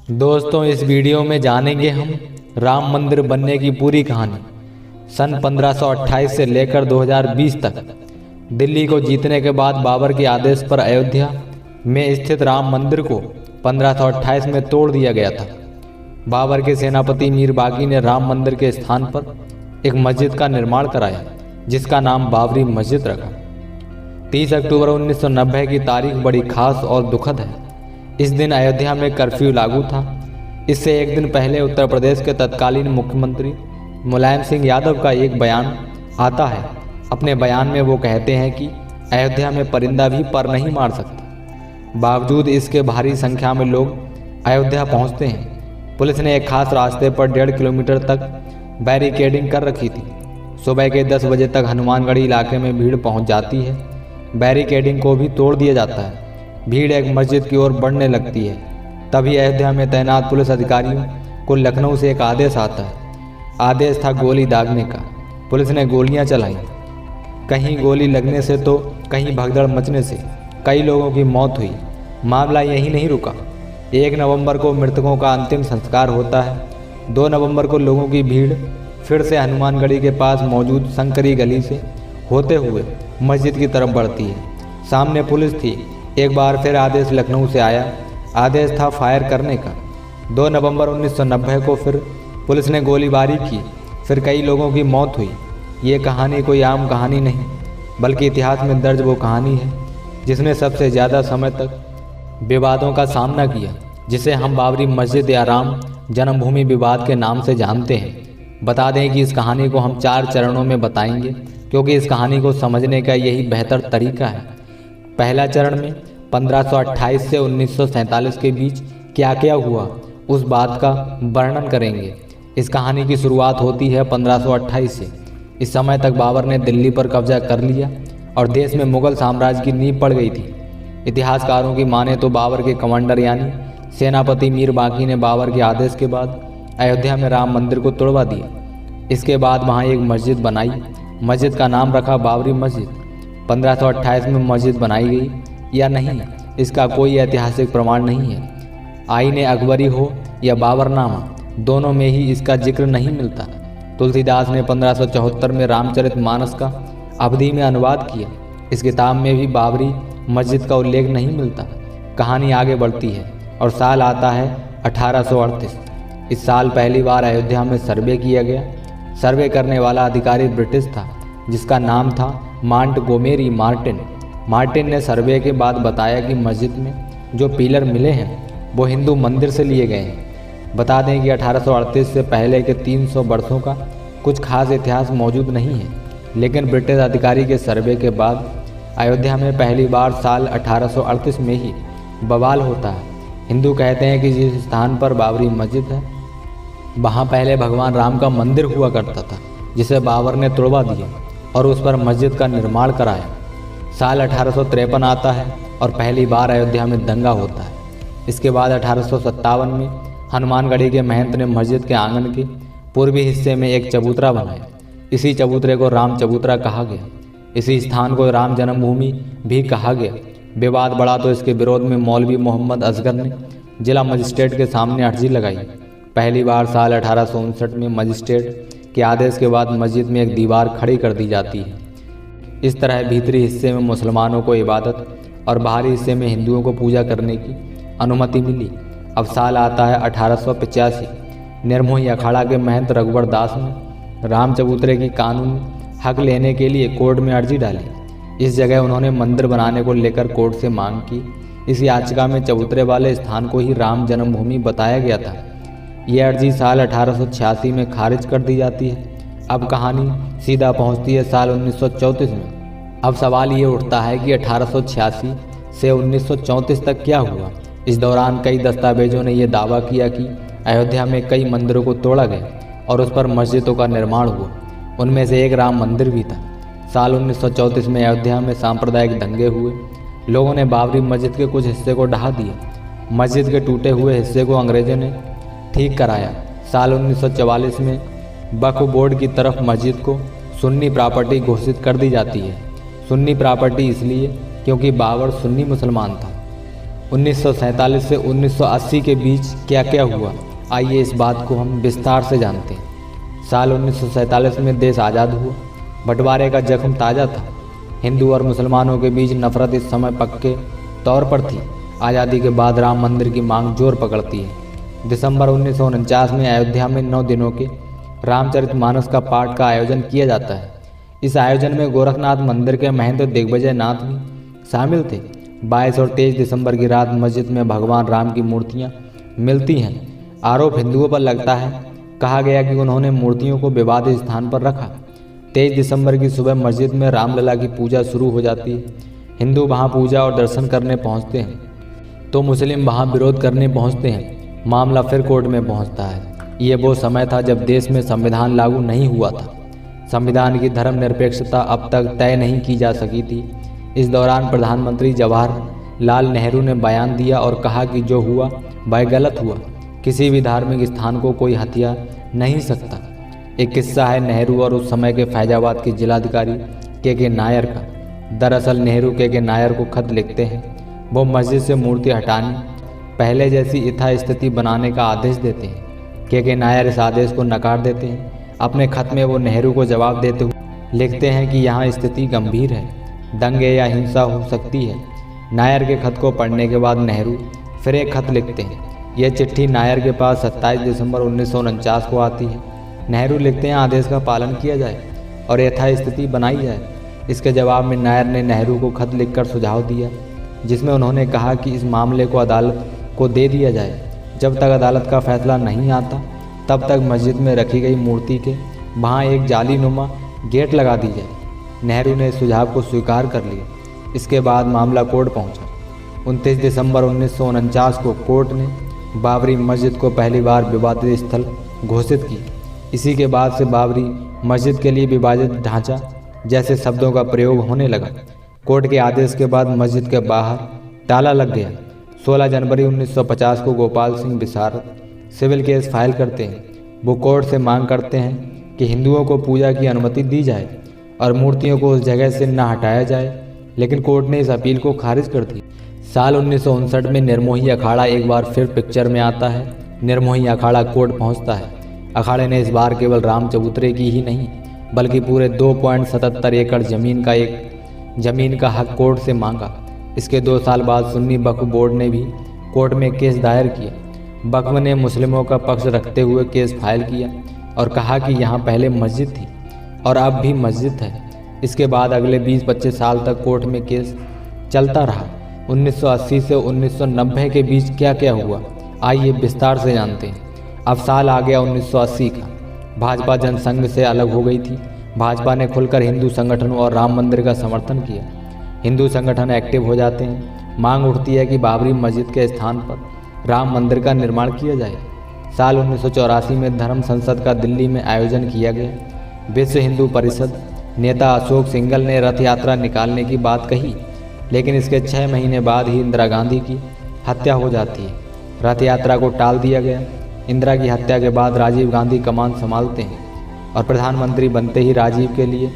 दोस्तों, इस वीडियो में जानेंगे हम राम मंदिर बनने की पूरी कहानी। सन 1528 से लेकर 2020 तक दिल्ली को जीतने के बाद बाबर के आदेश पर अयोध्या में स्थित राम मंदिर को 1528 में तोड़ दिया गया था। बाबर के सेनापति मीर बाकी ने राम मंदिर के स्थान पर एक मस्जिद का निर्माण कराया, जिसका नाम बाबरी मस्जिद रखा। 30 अक्टूबर 1990 की तारीख बड़ी खास और दुखद है। इस दिन अयोध्या में कर्फ्यू लागू था। इससे एक दिन पहले उत्तर प्रदेश के तत्कालीन मुख्यमंत्री मुलायम सिंह यादव का एक बयान आता है। अपने बयान में वो कहते हैं कि अयोध्या में परिंदा भी पर नहीं मार सकता। बावजूद इसके भारी संख्या में लोग अयोध्या पहुंचते हैं। पुलिस ने एक खास रास्ते पर 1.5 किलोमीटर तक बैरिकेडिंग कर रखी थी। सुबह के 10 बजे तक हनुमानगढ़ी इलाके में भीड़ पहुंच जाती है। बैरिकेडिंग को भी तोड़ दिया जाता है। भीड़ एक मस्जिद की ओर बढ़ने लगती है। तभी अयोध्या में तैनात पुलिस अधिकारियों को लखनऊ से एक आदेश आता है। आदेश था गोली दागने का। पुलिस ने गोलियां चलाई। कहीं गोली लगने से तो कहीं भगदड़ मचने से कई लोगों की मौत हुई। मामला यहीं नहीं रुका। 1 नवंबर को मृतकों का अंतिम संस्कार होता है। 2 नवंबर को लोगों की भीड़ फिर से हनुमानगढ़ी के पास मौजूद शंकरी गली से होते हुए मस्जिद की तरफ बढ़ती है। सामने पुलिस थी। एक बार फिर आदेश लखनऊ से आया। आदेश था फायर करने का। 2 नवंबर 1990 को फिर पुलिस ने गोलीबारी की। फिर कई लोगों की मौत हुई। ये कहानी कोई आम कहानी नहीं, बल्कि इतिहास में दर्ज वो कहानी है जिसने सबसे ज़्यादा समय तक विवादों का सामना किया, जिसे हम बाबरी मस्जिद या राम जन्मभूमि विवाद के नाम से जानते हैं। बता दें कि इस कहानी को हम 4 चरणों में बताएंगे, क्योंकि इस कहानी को समझने का यही बेहतर तरीका है। पहला चरण में 1528 से 1947 के बीच क्या क्या हुआ, उस बात का वर्णन करेंगे। इस कहानी की शुरुआत होती है 1528 से। इस समय तक बाबर ने दिल्ली पर कब्जा कर लिया और देश में मुगल साम्राज्य की नींव पड़ गई थी। इतिहासकारों की माने तो बाबर के कमांडर यानी सेनापति मीर बाकी ने बाबर के आदेश के बाद अयोध्या में राम मंदिर को तोड़वा दिया। इसके बाद वहाँ एक मस्जिद बनाई। मस्जिद का नाम रखा बाबरी मस्जिद। 1528 में मस्जिद बनाई गई या नहीं, इसका कोई ऐतिहासिक प्रमाण नहीं है। आईने अकबरी हो या बाबरनामा, दोनों में ही इसका जिक्र नहीं मिलता। तुलसीदास ने 1574 में रामचरितमानस का अवधी में अनुवाद किया। इस किताब में भी बाबरी मस्जिद का उल्लेख नहीं मिलता। कहानी आगे बढ़ती है और साल आता है 1838। इस साल पहली बार अयोध्या में सर्वे किया गया। सर्वे करने वाला अधिकारी ब्रिटिश था, जिसका नाम था मॉन्टगोमेरी मार्टिन। मार्टिन ने सर्वे के बाद बताया कि मस्जिद में जो पिलर मिले हैं वो हिंदू मंदिर से लिए गए हैं। बता दें कि 1838 से पहले के 300 वर्षों का कुछ खास इतिहास मौजूद नहीं है, लेकिन ब्रिटिश अधिकारी के सर्वे के बाद अयोध्या में पहली बार साल 1838 में ही बवाल होता है। हिंदू कहते हैं कि जिस स्थान पर बाबरी मस्जिद है वहाँ पहले भगवान राम का मंदिर हुआ करता था, जिसे बाबर ने तोड़वा दिया और उस पर मस्जिद का निर्माण कराया। साल 1853 आता है और पहली बार अयोध्या में दंगा होता है। इसके बाद 1857 में हनुमानगढ़ी के महंत ने मस्जिद के आंगन के पूर्वी हिस्से में एक चबूतरा बनाया। इसी चबूतरे को राम चबूतरा कहा गया। इसी स्थान को राम जन्मभूमि भी कहा गया। विवाद बढ़ा तो इसके विरोध में मौलवी मोहम्मद असगर ने जिला मजिस्ट्रेट के सामने अर्जी लगाई। पहली बार साल 1859 में मजिस्ट्रेट के आदेश के बाद मस्जिद में एक दीवार खड़ी कर दी जाती है। इस तरह भीतरी हिस्से में मुसलमानों को इबादत और बाहरी हिस्से में हिंदुओं को पूजा करने की अनुमति मिली। अब साल आता है 1885। निर्मोही अखाड़ा के महंत रघुवर दास ने राम चबूतरे की कानून हक लेने के लिए कोर्ट में अर्जी डाली। इस जगह उन्होंने मंदिर बनाने को लेकर कोर्ट से मांग की। इस याचिका में चबूतरे वाले स्थान को ही राम जन्मभूमि बताया गया था। यह अर्जी साल 1886 में खारिज कर दी जाती है। अब कहानी सीधा पहुंचती है साल 1934 में। अब सवाल ये उठता है कि 1886 से 1934 तक क्या हुआ। इस दौरान कई दस्तावेजों ने यह दावा किया कि अयोध्या में कई मंदिरों को तोड़ा गया और उस पर मस्जिदों का निर्माण हुआ। उनमें से एक राम मंदिर भी था। साल 1934 में अयोध्या में सांप्रदायिक दंगे हुए। लोगों ने बाबरी मस्जिद के कुछ हिस्से को ढहा दिया। मस्जिद के टूटे हुए हिस्से को अंग्रेजों ने ठीक कराया। साल 1944 में वक्फ बोर्ड की तरफ मस्जिद को सुन्नी प्रॉपर्टी घोषित कर दी जाती है। सुन्नी प्रॉपर्टी इसलिए क्योंकि बाबर सुन्नी मुसलमान था। 1947 से 1980 के बीच क्या क्या हुआ, आइए इस बात को हम विस्तार से जानते हैं। साल 1947 में देश आज़ाद हुआ। बंटवारे का जख्म ताज़ा था। हिंदू और मुसलमानों के बीच नफरत इस समय पक्के तौर पर थी। आज़ादी के बाद राम मंदिर की मांग जोर पकड़ती है। दिसंबर 1949 में अयोध्या में 9 दिनों के रामचरितमानस का पाठ का आयोजन किया जाता है। इस आयोजन में गोरखनाथ मंदिर के महंत दिग्विजय नाथ भी शामिल थे। 22 और 23 दिसंबर की रात मस्जिद में भगवान राम की मूर्तियां मिलती हैं। आरोप हिंदुओं पर लगता है। कहा गया कि उन्होंने मूर्तियों को विवादित स्थान पर रखा। 23 दिसंबर की सुबह मस्जिद में रामलला की पूजा शुरू हो जाती है। हिंदू वहां पूजा और दर्शन करने पहुंचते हैं तो मुस्लिम वहां विरोध करने पहुंचते हैं। मामला फिर कोर्ट में पहुंचता है। ये वो समय था जब देश में संविधान लागू नहीं हुआ था। संविधान की धर्मनिरपेक्षता अब तक तय नहीं की जा सकी थी। इस दौरान प्रधानमंत्री जवाहरलाल नेहरू ने बयान दिया और कहा कि जो हुआ वह गलत हुआ। किसी भी धार्मिक स्थान को कोई हथिया नहीं सकता। एक किस्सा है नेहरू और उस समय के फैजाबाद के जिलाधिकारी के नायर का। दरअसल नेहरू के नायर को खत लिखते हैं। वो मस्जिद से मूर्ति हटाने, पहले जैसी यथास्थिति बनाने का आदेश देते हैं। के नायर इस आदेश को नकार देते हैं। अपने खत में वो नेहरू को जवाब देते हुए लिखते हैं कि यहाँ स्थिति गंभीर है, दंगे या हिंसा हो सकती है। नायर के खत को पढ़ने के बाद नेहरू फिर एक खत लिखते हैं। यह चिट्ठी नायर के पास 27 दिसंबर 1949 को आती है। नेहरू लिखते हैं आदेश का पालन किया जाए और यथास्थिति बनाई जाए। इसके जवाब में नायर ने नेहरू को खत लिखकर सुझाव दिया, जिसमें उन्होंने कहा कि इस मामले को अदालत को दे दिया जाए। जब तक अदालत का फैसला नहीं आता तब तक मस्जिद में रखी गई मूर्ति के वहाँ एक जालीनुमा गेट लगा दी जाए। नेहरू ने इस सुझाव को स्वीकार कर लिया। इसके बाद मामला कोर्ट पहुंचा। 29 दिसंबर 1949 को कोर्ट ने बाबरी मस्जिद को पहली बार विवादित स्थल घोषित की। इसी के बाद से बाबरी मस्जिद के लिए विवादित ढांचा जैसे शब्दों का प्रयोग होने लगा। कोर्ट के आदेश के बाद मस्जिद के बाहर ताला लग गया। 16 जनवरी 1950 को गोपाल सिंह विशारद सिविल केस फाइल करते हैं। वो कोर्ट से मांग करते हैं कि हिंदुओं को पूजा की अनुमति दी जाए और मूर्तियों को उस जगह से न हटाया जाए, लेकिन कोर्ट ने इस अपील को खारिज कर दी। साल 1959 में निर्मोही अखाड़ा एक बार फिर पिक्चर में आता है। निर्मोही अखाड़ा कोर्ट पहुंचता है। अखाड़े ने इस बार केवल राम चबूतरे की ही नहीं बल्कि पूरे 2.77 एकड़ जमीन का हक कोर्ट से मांगा। इसके 2 साल बाद सुन्नी वक्फ बोर्ड ने भी कोर्ट में केस दायर किया। वक्फ ने मुस्लिमों का पक्ष रखते हुए केस फाइल किया और कहा कि यहाँ पहले मस्जिद थी और अब भी मस्जिद है। इसके बाद अगले 20-25 साल तक कोर्ट में केस चलता रहा। 1980 से 1990 के बीच क्या क्या हुआ, आइए विस्तार से जानते हैं। अब साल आ गया 1980 का। भाजपा जनसंघ से अलग हो गई थी। भाजपा ने खुलकर हिंदू संगठनों और राम मंदिर का समर्थन किया। हिंदू संगठन एक्टिव हो जाते हैं। मांग उठती है कि बाबरी मस्जिद के स्थान पर राम मंदिर का निर्माण किया जाए। साल 1984 में धर्म संसद का दिल्ली में आयोजन किया गया। विश्व हिंदू परिषद नेता अशोक सिंघल ने रथ यात्रा निकालने की बात कही, लेकिन इसके 6 महीने बाद ही इंदिरा गांधी की हत्या हो जाती है। रथ यात्रा को टाल दिया गया। इंदिरा की हत्या के बाद राजीव गांधी कमान संभालते हैं और प्रधानमंत्री बनते ही राजीव के लिए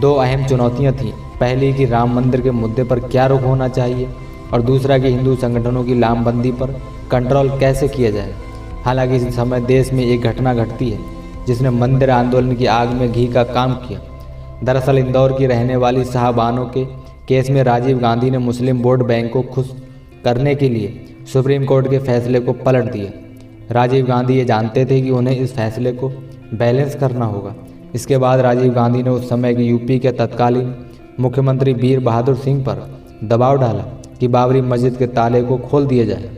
2 अहम चुनौतियां थीं। पहली कि राम मंदिर के मुद्दे पर क्या रुख होना चाहिए और दूसरा कि हिंदू संगठनों की लामबंदी पर कंट्रोल कैसे किया जाए। हालांकि इस समय देश में एक घटना घटती है जिसने मंदिर आंदोलन की आग में घी का काम किया। दरअसल इंदौर की रहने वाली शाहबानो के केस में राजीव गांधी ने मुस्लिम वोट बैंक को खुश करने के लिए सुप्रीम कोर्ट के फैसले को पलट दिया। राजीव गांधी ये जानते थे कि उन्हें इस फैसले को बैलेंस करना होगा। इसके बाद राजीव गांधी ने उस समय के यूपी के तत्कालीन मुख्यमंत्री वीर बहादुर सिंह पर दबाव डाला कि बाबरी मस्जिद के ताले को खोल दिया जाए।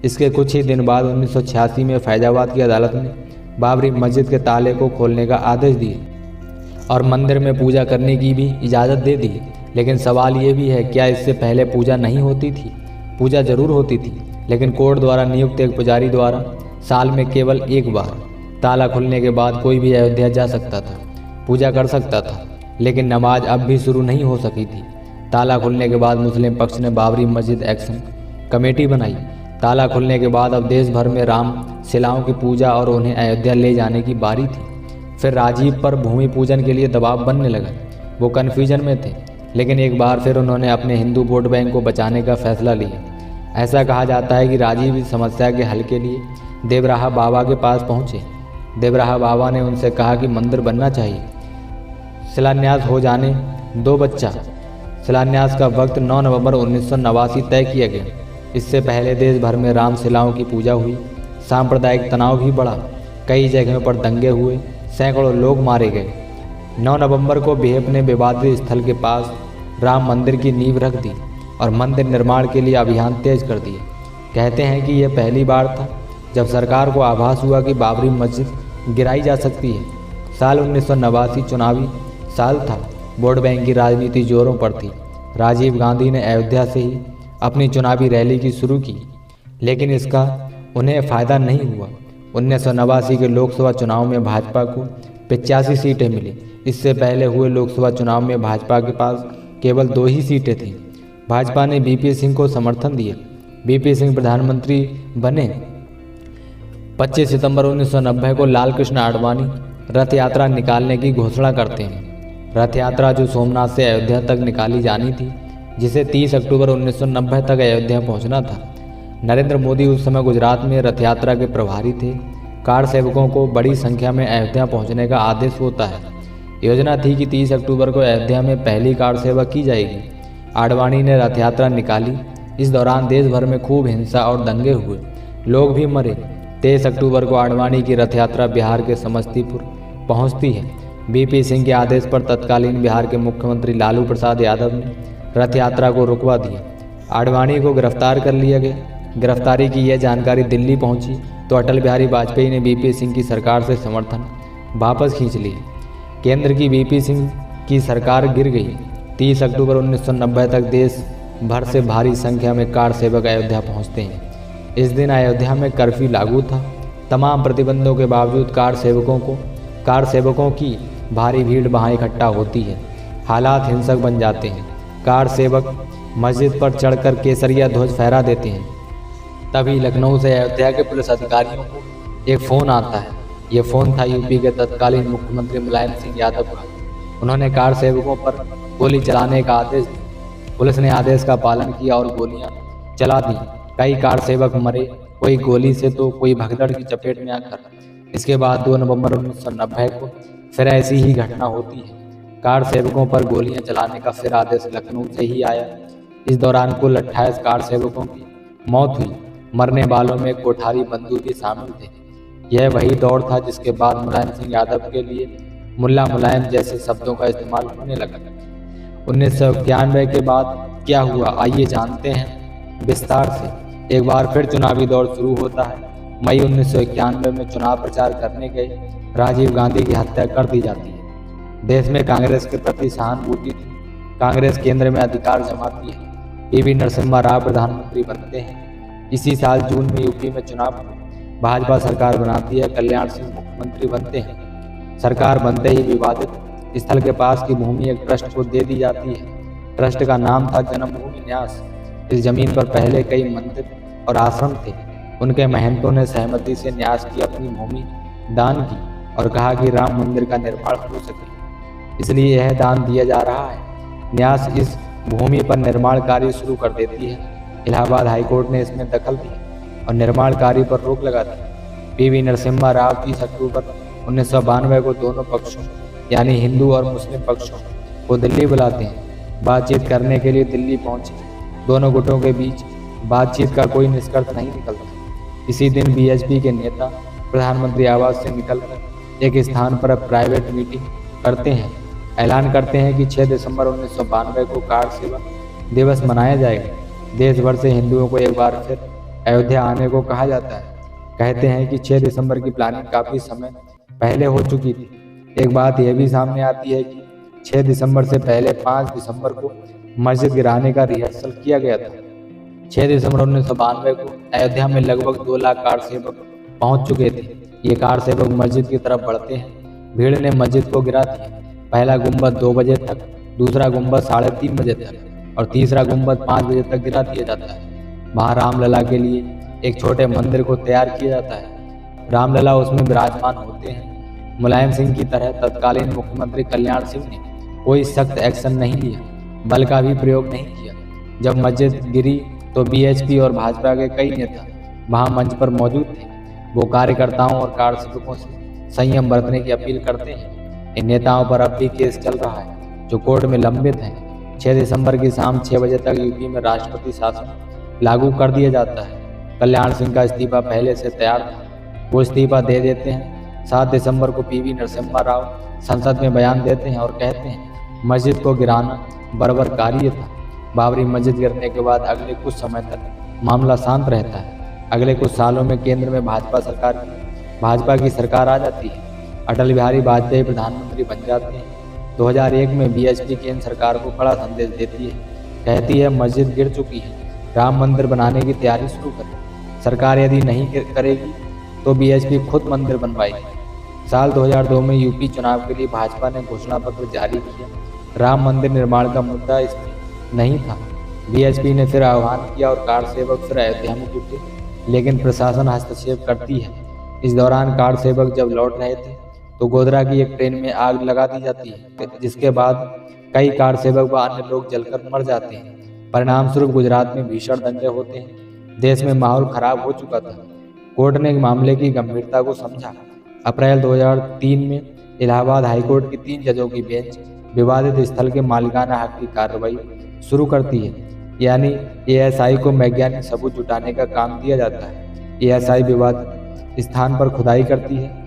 इसके कुछ ही दिन बाद 1986 में फैजाबाद की अदालत ने बाबरी मस्जिद के ताले को खोलने का आदेश दिया और मंदिर में पूजा करने की भी इजाज़त दे दी। लेकिन सवाल ये भी है, क्या इससे पहले पूजा नहीं होती थी? पूजा जरूर होती थी, लेकिन कोर्ट द्वारा नियुक्त एक पुजारी द्वारा साल में केवल एक बार। ताला खुलने के बाद कोई भी अयोध्या जा सकता था, पूजा कर सकता था, लेकिन नमाज अब भी शुरू नहीं हो सकी थी। ताला खुलने के बाद मुस्लिम पक्ष ने बाबरी मस्जिद एक्शन कमेटी बनाई। ताला खुलने के बाद अब देश भर में राम शिलाओं की पूजा और उन्हें अयोध्या ले जाने की बारी थी। फिर राजीव पर भूमि पूजन के लिए दबाव बनने लगा। वो कन्फ्यूजन में थे, लेकिन एक बार फिर उन्होंने अपने हिंदू वोट बैंक को बचाने का फैसला लिया। ऐसा कहा जाता है कि राजीव इस समस्या के हल के लिए देवराहा बाबा के पास पहुँचे। देवराहा बाबा ने उनसे कहा कि मंदिर बनना चाहिए, शिलान्यास हो जाने दो बच्चा। शिलान्यास का वक्त 9 नवंबर 1989 तय किया गया। इससे पहले देश भर में रामशिलाओं की पूजा हुई। सांप्रदायिक तनाव भी बढ़ा, कई जगहों पर दंगे हुए, सैकड़ों लोग मारे गए। 9 नवंबर को बीएफ ने विवादित स्थल के पास राम मंदिर की नींव रख दी और मंदिर निर्माण के लिए अभियान तेज कर दिए। कहते हैं कि यह पहली बार था जब सरकार को आभास हुआ कि बाबरी मस्जिद गिराई जा सकती है। साल 1989 चुनावी साल था। वोट बैंक की राजनीति जोरों पर थी। राजीव गांधी ने अयोध्या से ही अपनी चुनावी रैली की शुरू की, लेकिन इसका उन्हें फ़ायदा नहीं हुआ। 1989 के लोकसभा चुनाव में भाजपा को 85 सीटें मिली। इससे पहले हुए लोकसभा चुनाव में भाजपा के पास केवल 2 ही सीटें थीं। भाजपा ने बीपी सिंह को समर्थन दिया। बीपी सिंह प्रधानमंत्री बने। 25 सितंबर 1990 को लाल कृष्ण आडवाणी रथ यात्रा निकालने की घोषणा करते हैं। रथ यात्रा जो सोमनाथ से अयोध्या तक निकाली जानी थी, जिसे 30 अक्टूबर 1990 तक अयोध्या पहुंचना था। नरेंद्र मोदी उस समय गुजरात में रथ यात्रा के प्रभारी थे। कार सेवकों को बड़ी संख्या में अयोध्या पहुंचने का आदेश होता है। योजना थी कि 30 अक्टूबर को अयोध्या में पहली कार सेवा की जाएगी। आडवाणी ने रथ यात्रा निकाली। इस दौरान देश भर में खूब हिंसा और दंगे हुए, लोग भी मरे। 23 अक्टूबर को आडवाणी की रथ यात्रा बिहार के समस्तीपुर पहुंचती है। बीपी सिंह के आदेश पर तत्कालीन बिहार के मुख्यमंत्री लालू प्रसाद यादव ने रथ यात्रा को रुकवा दिया। आडवाणी को गिरफ्तार कर लिया गया। गिरफ्तारी की यह जानकारी दिल्ली पहुंची तो अटल बिहारी वाजपेयी ने बीपी सिंह की सरकार से समर्थन वापस खींच लिया। केंद्र की बीपी सिंह की सरकार गिर गई। 30 अक्टूबर 1990 तक देश भर से भारी संख्या में कार सेवक अयोध्या पहुंचते हैं। इस दिन अयोध्या में कर्फ्यू लागू था। तमाम प्रतिबंधों के बावजूद कार सेवकों की भारी भीड़ वहाँ इकट्ठा होती है। हालात हिंसक बन जाते हैं। कार सेवक मस्जिद पर चढ़कर केसरिया ध्वज फहरा देते हैं। तभी लखनऊ से अयोध्या के पुलिस अधिकारियों को एक फ़ोन आता है। ये फ़ोन था यूपी के तत्कालीन मुख्यमंत्री मुलायम सिंह यादव का। उन्होंने कार सेवकों पर गोली चलाने का आदेश दिया। पुलिस ने आदेश का पालन किया और गोलियां चला दी। कई कार सेवक मरे, कोई गोली से तो कोई भगदड़ की चपेट में आकर। इसके बाद 2 नवंबर 1990 को फिर ऐसी ही घटना होती है। कार सेवकों पर गोलियां चलाने का फिर आदेश लखनऊ से ही आया। इस दौरान कुल 28 कार सेवकों की मौत हुई। मरने वालों में कोठारी बंदूकी शामिल थे। यह वही दौर था जिसके बाद मुलायम सिंह यादव के लिए मुल्ला मुलायम जैसे शब्दों का इस्तेमाल होने लगा। 1991 के बाद क्या हुआ, आइए जानते हैं विस्तार से। एक बार फिर चुनावी दौर शुरू होता है। मई 1991 में चुनाव प्रचार करने गए राजीव गांधी की हत्या कर दी जाती है। देश में कांग्रेस के प्रति सहानुभूति थी। कांग्रेस केंद्र में अधिकार जमाती है। पीवी नरसिम्हा राव प्रधानमंत्री बनते हैं। इसी साल जून में यूपी में चुनाव हुए। भाजपा सरकार बनाती है। कल्याण सिंह मुख्यमंत्री बनते हैं। सरकार बनते ही विवादित स्थल के पास की भूमि एक ट्रस्ट को दे दी जाती है। ट्रस्ट का नाम था जन्मभूमि न्यास। इस जमीन पर पहले कई मंदिर और आश्रम थे। उनके महंतों ने सहमति से न्यास की अपनी भूमि दान की और कहा कि राम मंदिर का निर्माण हो सके, इसलिए यह दान दिया जा रहा है। न्यास इस भूमि पर निर्माण कार्य शुरू कर देती है। इलाहाबाद हाईकोर्ट ने इसमें दखल दी और निर्माण कार्य पर रोक लगा दी। पीवी नरसिम्हा राव 30 अक्टूबर 1992 को दोनों पक्षों यानी हिंदू और मुस्लिम पक्षों को दिल्ली बुलाते हैं। बातचीत करने के लिए दिल्ली पहुंचे। दोनों गुटों के बीच बातचीत का कोई निष्कर्ष नहीं निकलता। इसी दिन बीएसपी के नेता प्रधानमंत्री आवास से निकलकर एक स्थान पर प्राइवेट मीटिंग करते हैं। ऐलान करते हैं कि 6 दिसंबर 1992 को कार सेवा दिवस मनाया जाएगा। देश भर से हिंदुओं को एक बार फिर अयोध्या आने को कहा जाता है। कहते हैं कि 6 दिसंबर की प्लानिंग काफ़ी समय पहले हो चुकी थी। एक बात यह भी सामने आती है कि 6 दिसंबर से पहले 5 दिसंबर को मस्जिद गिराने का रिहर्सल किया गया था। 6 दिसंबर 1992 को अयोध्या में लगभग 2 लाख कार सेवक पहुंच चुके थे। ये कार सेवक मस्जिद की तरफ बढ़ते हैं। भीड़ ने मस्जिद को गिरा दिया। पहला गुंबद 2 बजे तक, दूसरा गुंबद 3:30 बजे तक और तीसरा गुंबद 5 बजे तक गिरा दिया जाता है। वहाँ रामलला के लिए एक छोटे मंदिर को तैयार किया जाता है। रामलला उसमें विराजमान होते हैं। मुलायम सिंह की तरह तत्कालीन मुख्यमंत्री कल्याण सिंह ने कोई सख्त एक्शन नहीं लिया, बल का भी प्रयोग नहीं किया। जब मस्जिद गिरी तो बीएचपी और भाजपा के कई नेता वहां मंच पर मौजूद थे। वो कार्यकर्ताओं और कार्यसेवकों से संयम बरतने की अपील करते हैं। इन नेताओं पर अब भी केस चल रहा है जो कोर्ट में लंबित है। 6 दिसंबर की शाम 6 बजे तक यूपी में राष्ट्रपति शासन लागू कर दिया जाता है। कल्याण सिंह का इस्तीफा पहले से तैयार था, वो इस्तीफा दे देते हैं। 7 दिसंबर को पीवी नरसिम्हा राव संसद में बयान देते हैं और कहते हैं मस्जिद को गिराना बर्बर कार्य था। बाबरी मस्जिद गिरने के बाद अगले कुछ समय तक मामला शांत रहता है। अगले कुछ सालों में केंद्र में भाजपा की सरकार आ जाती है। अटल बिहारी वाजपेयी प्रधानमंत्री बन जाते हैं। 2001 में बीएचपी केंद्र सरकार को कड़ा संदेश देती है, कहती है मस्जिद गिर चुकी है, राम मंदिर बनाने की तैयारी शुरू करें। सरकार यदि नहीं करेगी तो बीएचपी खुद मंदिर बनवाएगी। साल 2002 में यूपी चुनाव के लिए भाजपा ने घोषणा पत्र जारी किया। राम मंदिर निर्माण का मुद्दा इसमें नहीं था। बीएचपी ने फिर आह्वान किया और कार सेवक फिर अयोध्या में जुटे, लेकिन प्रशासन हस्तक्षेप करती है। इस दौरान कार सेवक जब लौट रहे थे तो गोधरा की एक ट्रेन में आग लगा दी जाती है, जिसके बाद कई कार सेवक व अन्य लोग जलकर मर जाते हैं। परिणाम स्वरूप गुजरात में भीषण दंगे होते हैं। देश में माहौल खराब हो चुका था। कोर्ट ने मामले की गंभीरता को समझा। अप्रैल 2003 में इलाहाबाद हाईकोर्ट की 3 जजों की बेंच विवादित स्थल के मालिकाना हक की कार्रवाई शुरू करती है, यानी एएसआई को वैज्ञानिक सबूत जुटाने का काम दिया जाता है। एएसआई विवादित स्थान पर खुदाई करती है।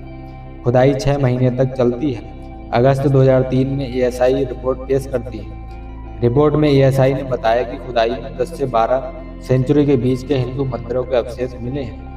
खुदाई 6 महीने तक चलती है। अगस्त 2003 में एएसआई रिपोर्ट पेश करती है। रिपोर्ट में एएसआई ने बताया कि खुदाई में 10 से 12 सेंचुरी के बीच के हिंदू मंदिरों के अवशेष मिले हैं।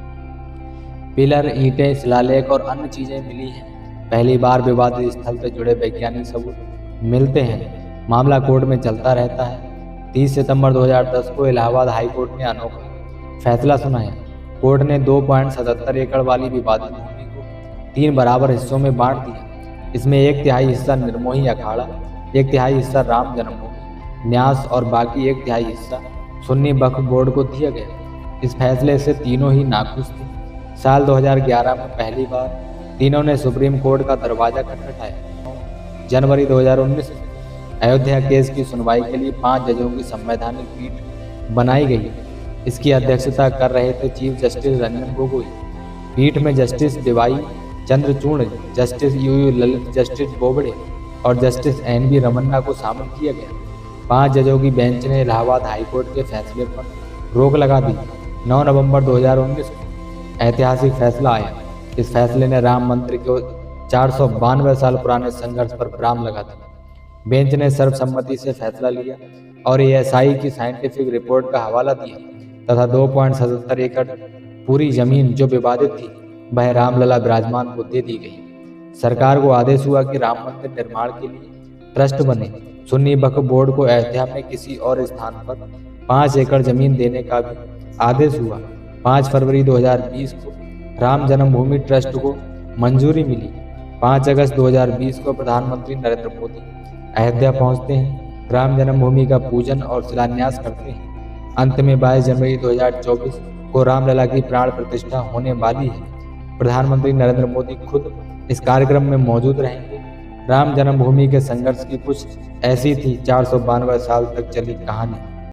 पिलर, ईंटें, शिलालेख और अन्य चीजें मिली हैं। पहली बार विवादित स्थल से जुड़े वैज्ञानिक सबूत मिलते हैं। मामला कोर्ट में चलता रहता है। 30 सितंबर 2010 को इलाहाबाद हाईकोर्ट ने अनोखा फैसला सुनाया। कोर्ट ने 2.77 एकड़ वाली विवादित भूमि को 3 बराबर हिस्सों में बांट दिया। इसमें 1/3 हिस्सा निर्मोही अखाड़ा, 1/3 हिस्सा राम जन्मभूमि न्यास और बाकी 1/3 हिस्सा सुन्नी वक्फ बोर्ड को दिया गया। इस फैसले से तीनों ही नाखुश थे। साल 2011 में पहली बार तीनों ने सुप्रीम कोर्ट का दरवाजा खटखटाया। जनवरी 2019 में अयोध्या केस की सुनवाई के लिए 5 जजों की संवैधानिक पीठ बनाई गई। इसकी अध्यक्षता कर रहे थे चीफ जस्टिस रंजन गोगोई। पीठ में justice D Y Chandrachud, justice U U Lalit, justice Bobde और जस्टिस एन.वी. रमन्ना को शामिल किया गया। 5 जजों की बेंच ने इलाहाबाद हाईकोर्ट के फैसले पर रोक लगा दी। 9 नवंबर 2019 को ऐतिहासिक फैसला आया। इस फैसले ने राम मंदिर के 492 साल पुराने संघर्ष पर विराम लगा दिया। बेंच ने सर्वसम्मति से फैसला लिया और एएसआई की साइंटिफिक रिपोर्ट का हवाला दिया तथा 2.77 एकड़ पूरी जमीन जो विवादित थी वह रामलला विराजमान को दे दी गई। सरकार को आदेश हुआ कि राम मंदिर निर्माण के लिए ट्रस्ट बने। सुन्नी वक्फ बोर्ड को अयोध्या में किसी और स्थान पर 5 एकड़ जमीन देने का भी आदेश हुआ। 5 फरवरी 2020 को राम जन्मभूमि ट्रस्ट को मंजूरी मिली। 5 अगस्त 2020 को प्रधानमंत्री नरेंद्र मोदी अयोध्या पहुंचते हैं, राम जन्मभूमि का पूजन और शिलान्यास करते हैं। अंत में 22 जनवरी 2024 को रामलला की प्राण प्रतिष्ठा होने वाली है। प्रधानमंत्री नरेंद्र मोदी खुद इस कार्यक्रम में मौजूद रहेंगे। राम जन्मभूमि के संघर्ष की कुछ ऐसी थी 492 साल तक चली कहानी।